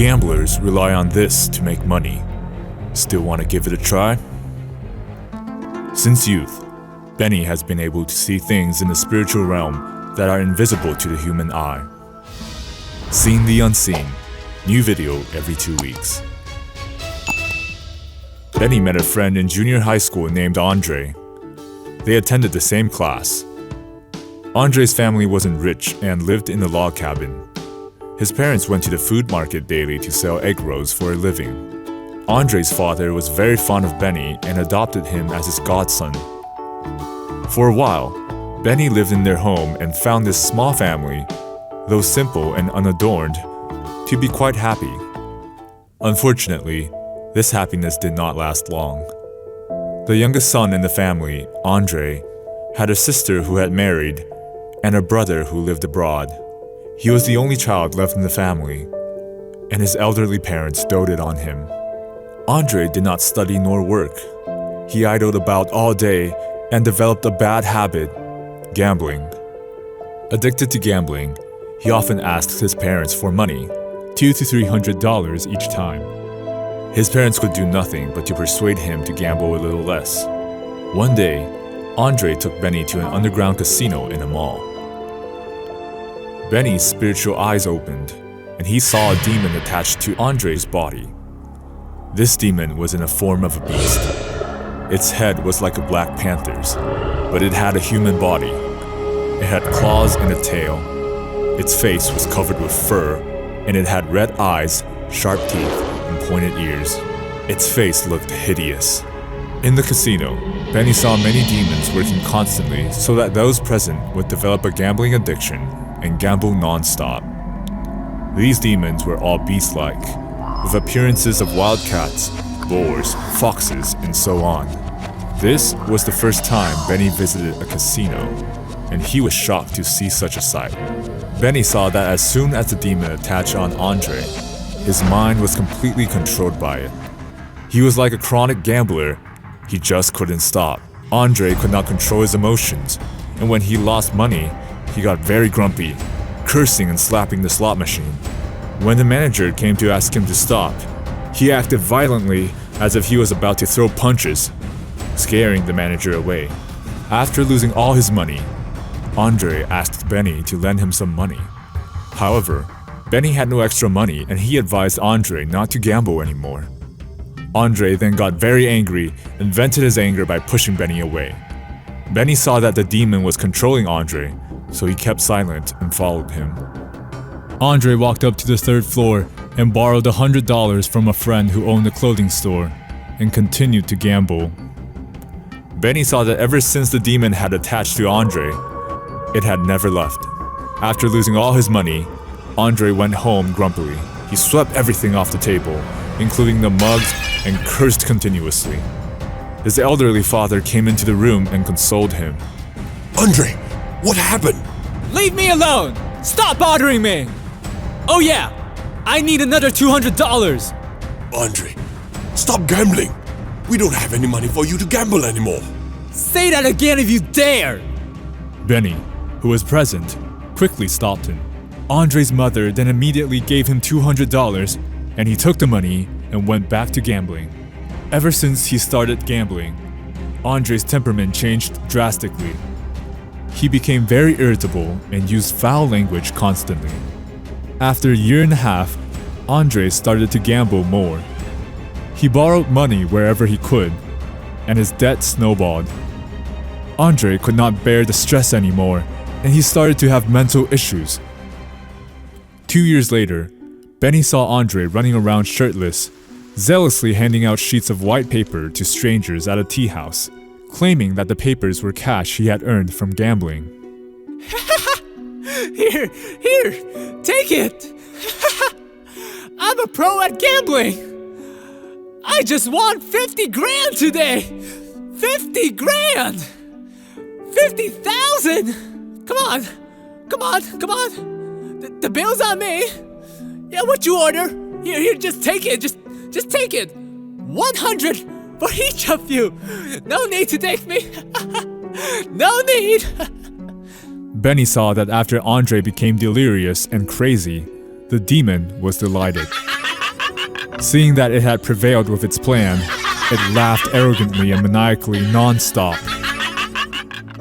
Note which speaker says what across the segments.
Speaker 1: Gamblers rely on this to make money. Still want to give it a try? Since youth, Benny has been able to see things in the spiritual realm that are invisible to the human eye. Seeing the unseen, new video every 2 weeks. Benny met a friend in junior high school named Andre. They attended the same class. Andre's family wasn't rich and lived in a log cabin. His parents went to the food market daily to sell egg rolls for a living. Andre's father was very fond of Benny and adopted him as his godson. For a while, Benny lived in their home and found this small family, though simple and unadorned, to be quite happy. Unfortunately, this happiness did not last long. The youngest son in the family, Andre, had a sister who had married and a brother who lived abroad. He was the only child left in the family, and his elderly parents doted on him. Andre did not study nor work. He idled about all day and developed a bad habit, gambling. Addicted to gambling, he often asked his parents for money, $200 to $300 each time. His parents could do nothing but to persuade him to gamble a little less. One day, Andre took Benny to an underground casino in a mall. Benny's spiritual eyes opened, and he saw a demon attached to Andre's body. This demon was in the form of a beast. Its head was like a black panther's, but it had a human body. It had claws and a tail. Its face was covered with fur, and it had red eyes, sharp teeth, and pointed ears. Its face looked hideous. In the casino, Benny saw many demons working constantly so that those present would develop a gambling addiction and gamble non-stop. These demons were all beast-like, with appearances of wild cats, boars, foxes, and so on. This was the first time Benny visited a casino, and he was shocked to see such a sight. Benny saw that as soon as the demon attached on Andre, his mind was completely controlled by it. He was like a chronic gambler. He just couldn't stop. Andre could not control his emotions, and when he lost money, he got very grumpy, cursing and slapping the slot machine. When the manager came to ask him to stop, he acted violently as if he was about to throw punches, scaring the manager away. After losing all his money, Andre asked Benny to lend him some money. However, Benny had no extra money and he advised Andre not to gamble anymore. Andre then got very angry and vented his anger by pushing Benny away. Benny saw that the demon was controlling Andre, so he kept silent and followed him. Andre walked up to the third floor and borrowed $100 from a friend who owned a clothing store and continued to gamble. Benny saw that ever since the demon had attached to Andre, it had never left. After losing all his money, Andre went home grumpily. He swept everything off the table, including the mugs, and cursed continuously. His elderly father came into the room and consoled him.
Speaker 2: Andre, what happened?
Speaker 3: Leave me alone! Stop bothering me! Oh yeah, I need another $200!
Speaker 2: Andre, stop gambling. We don't have any money for you to gamble anymore.
Speaker 3: Say that again if you dare!
Speaker 1: Benny, who was present, quickly stopped him. Andre's mother then immediately gave him $200, and he took the money and went back to gambling. Ever since he started gambling, Andre's temperament changed drastically. He became very irritable and used foul language constantly. After a year and a half, Andre started to gamble more. He borrowed money wherever he could, and his debt snowballed. Andre could not bear the stress anymore, and he started to have mental issues. 2 years later, Benny saw Andre running around shirtless, zealously handing out sheets of white paper to strangers at a tea house, claiming that the papers were cash he had earned from gambling.
Speaker 3: Here, take it! I'm a pro at gambling! I just won 50 grand today! 50 grand! 50,000! Come on! The bill's on me! Yeah, what you order? Here, just take it, just take it! 100 for each of you! No need to thank me! No need!
Speaker 1: Benny saw that after Andre became delirious and crazy, the demon was delighted. Seeing that it had prevailed with its plan, it laughed arrogantly and maniacally non-stop.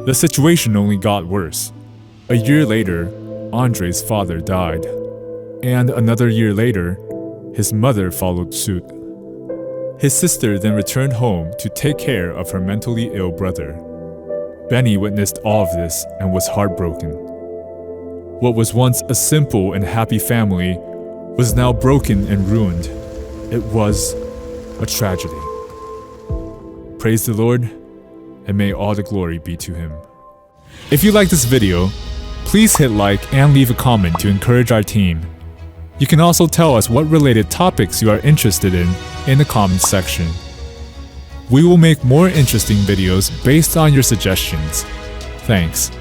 Speaker 1: The situation only got worse. A year later, Andre's father died. And another year later, his mother followed suit. His sister then returned home to take care of her mentally ill brother. Benny witnessed all of this and was heartbroken. What was once a simple and happy family was now broken and ruined. It was a tragedy. Praise the Lord, and may all the glory be to Him. If you like this video, please hit like and leave a comment to encourage our team. You can also tell us what related topics you are interested in the comments section. We will make more interesting videos based on your suggestions. Thanks.